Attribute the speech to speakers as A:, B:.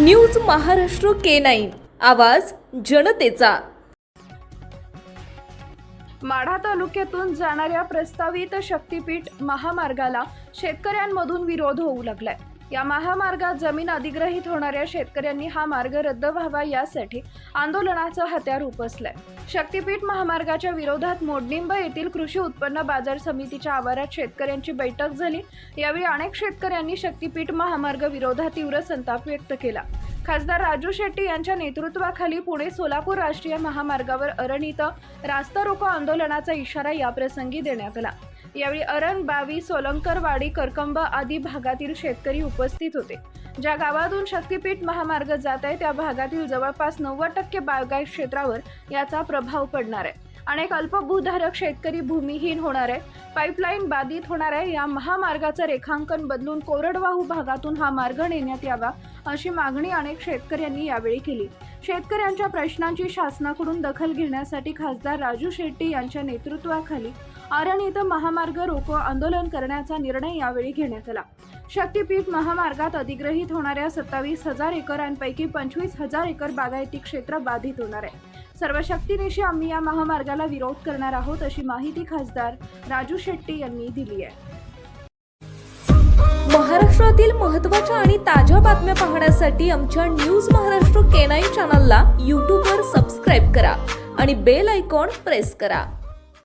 A: News Maharashtra K9 आवाज जनतेचा।
B: माढा तालुक्यातून जाणाऱ्या प्रस्तावित शक्तीपीठ महामार्गाला शेतकऱ्यांमधून विरोध होऊ लागलाय। या महामार्गात जमीन अधिग्रहित होणाऱ्या शेतकऱ्यांनी हा मार्ग रद्द व्हावा यासाठी आंदोलनाचं हत्यार उपसलंय। शक्तीपीठ महामार्गाच्या विरोधात मोडनिंब येथील कृषी उत्पन्न बाजार समितीच्या आवारात शेतकऱ्यांची बैठक झाली। यावेळी अनेक शेतकऱ्यांनी शक्तीपीठ महामार्ग विरोधात तीव्र संताप व्यक्त केला। खासदार राजू शेट्टी यांच्या नेतृत्वाखाली पुणे सोलापूर राष्ट्रीय महामार्गावर अरण इथं रास्ता रोको आंदोलनाचा इशारा याप्रसंगी देण्यात आला। यावेळी अरण, बावी, सोलंकरवाडी, करकंब आदी भागातील शेतकरी उपस्थित होते। ज्या गावातून शक्तीपीठ महामार्ग जात आहे त्या भागातील जवळपास 90% बागायत क्षेत्रावर याचा प्रभाव पडणार आहे। अनेक अल्पभूधारक शेतकरी भूमिहीन होणार आहे। पाईपलाईन बाधित होणार आहे। या महामार्गाचं रेखांकन बदलून कोरडवाहू भागातून हा मार्ग नेण्यात यावा अशी मागणी अनेक शेतकऱ्यांनी यावेळी केली। शेतकऱ्यांच्या प्रश्नांची शासनाकडून दखल घेण्यासाठी खासदार राजू शेट्टी यांच्या नेतृत्वाखाली अरण इथं महामार्ग रोको आंदोलन करण्याचा निर्णय यावेळी घेण्यात आला। शक्तीपीठ महामार्गात अधिग्रहित होणाऱ्या 27,000 एकरांपैकी 25,000 एकर बागायती क्षेत्र बाधित होणार आहे। सर्व शक्तीनिशी आम्ही या महामार्गाला विरोध करणार आहोत अशी माहिती खासदार राजू शेट्टी यांनी दिली आहे।
A: महाराष्ट्रातील महत्त्वाच्या आणि ताज्या बातम्या पाहण्यासाठी आमच्या न्यूज महाराष्ट्र K9 चॅनलला YouTube वर सबस्क्राइब करा आणि बेल आयकॉन प्रेस करा।